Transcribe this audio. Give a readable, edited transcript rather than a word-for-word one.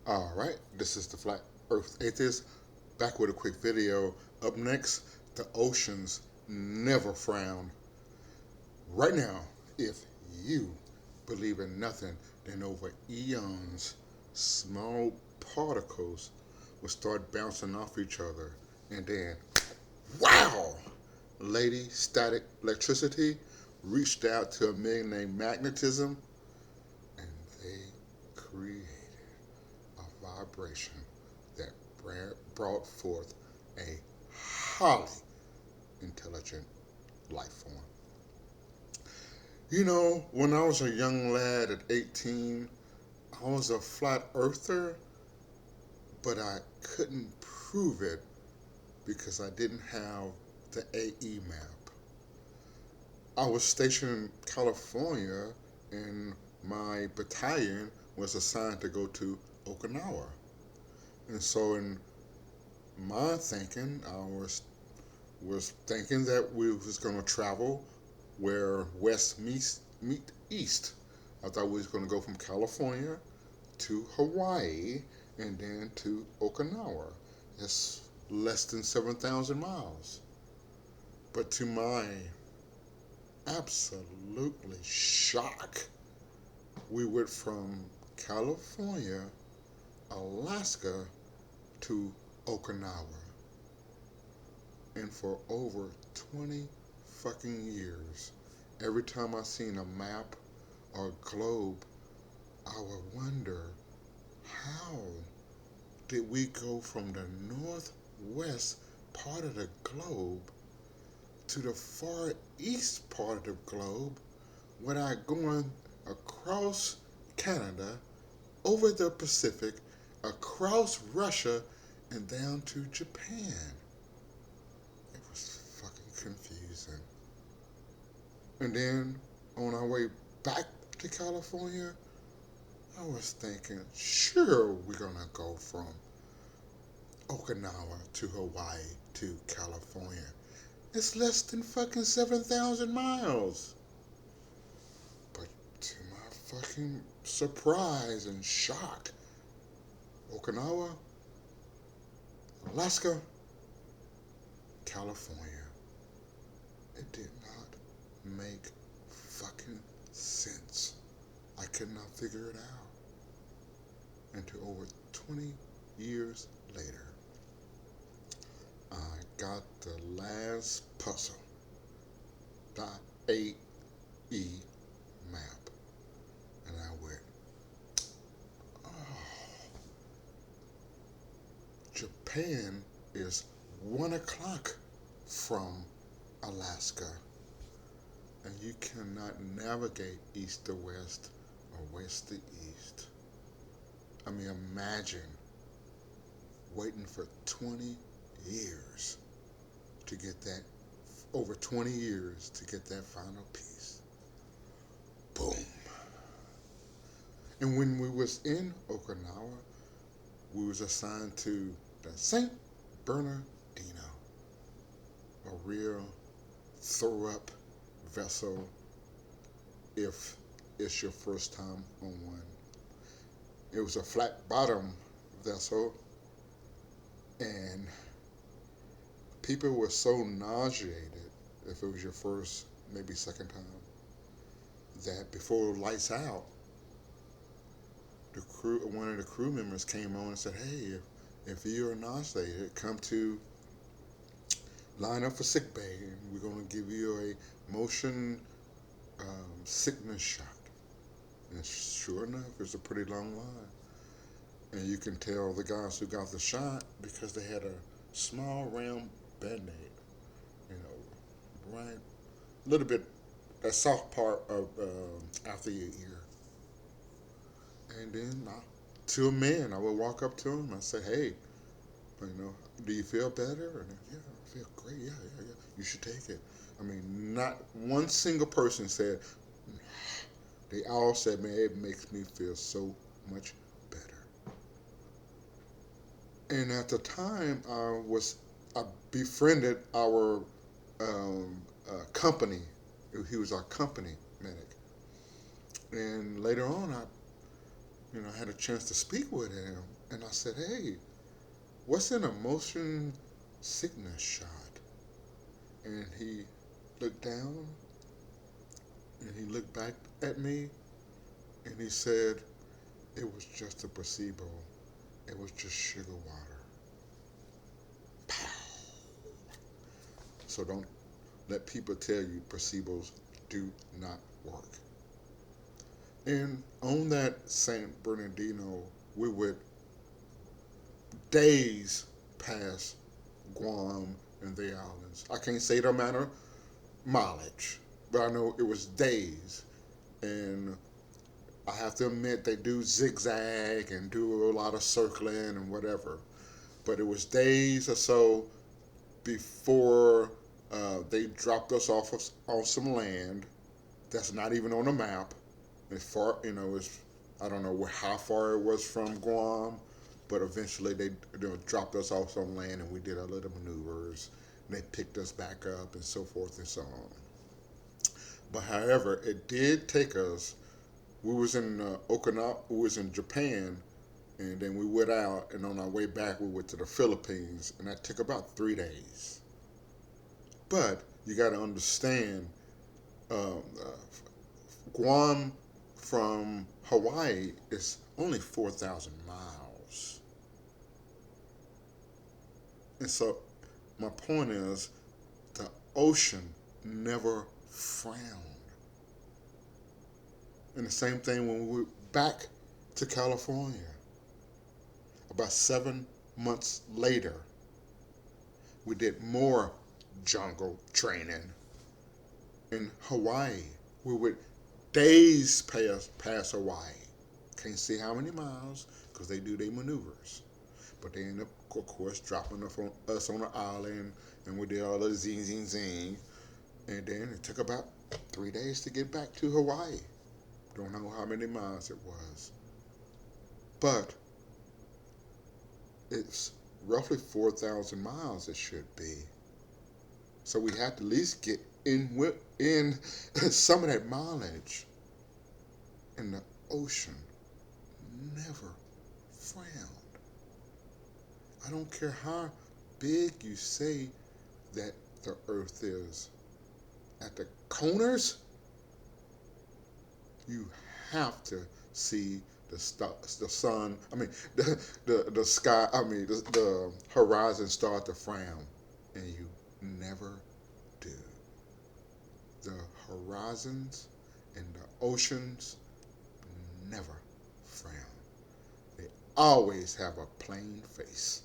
Alright, this is the Flat Earth Atheist, back with a quick video. Up next, the oceans never frown. Right now, if you believe in nothing, then over eons, small particles will start bouncing off each other. And then, wow! Lady Static Electricity reached out to a man named Magnetism, and they created a vibration that brought forth a highly intelligent life form. You know, when I was a young lad at 18, I was a flat earther, but I couldn't prove it because I didn't have the AE map. I was stationed in California, and my battalion was assigned to go to Okinawa. And so in my thinking, I was thinking that we was going to travel where west meet east. I thought we was going to go from California to Hawaii and then to Okinawa. It's less than 7,000 miles. But to my absolutely shock, we went from California, Alaska to Okinawa. And for over 20 fucking years, every time I seen a map or a globe, I would wonder, how did we go from the northwest part of the globe to the far east part of the globe without going across Canada, over the Pacific, across Russia, and down to Japan? It was fucking confusing. And then on our way back to California, I was thinking, sure, we're gonna go from Okinawa to Hawaii to California. It's less than fucking 7,000 miles. But to my fucking surprise and shock, Okinawa, Alaska, California. It did not make fucking sense. I could not figure it out. Until over 20 years later, I got the last puzzle, the AE map, and I went, oh, Japan is 1 o'clock from Alaska, and you cannot navigate east to west or west to east. I mean, imagine waiting for 20 years to get that, over 20 years to get that final piece. Boom. And when we was in Okinawa, we was assigned to the St. Bernardino, a real throw-up vessel if it's your first time on one. It was a flat bottom vessel, and people were so nauseated if it was your first, maybe second time, that before lights out, one of the crew members came on and said, hey, if you're nauseated, come to line up for sick bay, and we're going to give you a motion sickness shot. And sure enough, it's a pretty long line. And you can tell the guys who got the shot because they had a small round band-aid, you know, right, a little bit, a soft part of after your ear. And then to a man, I would walk up to him and say, hey, you know, do you feel better? And yeah, I feel great. Yeah. You should take it. I mean, not one single person said. They all said, man, it makes me feel so much better. And at the time, I befriended our company. He was our company medic. And later on, I had a chance to speak with him, and I said, "Hey, what's an motion sickness shot?" And he looked down, and he looked back at me, and he said, "It was just a placebo. It was just sugar water." Pow. So don't let people tell you placebos do not work. And on that St. Bernardino, we went days past Guam and the islands. I can't say the amount of mileage, but I know it was days. And I have to admit, they do zigzag and do a lot of circling and whatever. But it was days or so before they dropped us off on some land that's not even on the map. As far, it's, I don't know how far it was from Guam, but eventually they dropped us off some land and we did our little maneuvers. And they picked us back up and so forth and so on. But however, it did take us. We was in Okinawa. We was in Japan, and then we went out. And on our way back, we went to the Philippines, and that took about 3 days. But you got to understand, Guam from Hawaii is only 4,000 miles. And so my point is, the ocean never frowned. And the same thing when we went back to California. About 7 months later, we did more jungle training in Hawaii. We went days past Hawaii. Can't see how many miles because they do their maneuvers. But they end up, of course, dropping us on the island, and we did all the zing, zing, zing. And then it took about 3 days to get back to Hawaii. Don't know how many miles it was. But it's roughly 4,000 miles it should be. So we have to at least get in some of that mileage. And the ocean never frowned. I don't care how big you say that the earth is. At the corners, you have to see the sun. I mean, the sky. I mean, the horizon start to frown, and you never do. The horizons and the oceans never frown. They always have a plain face.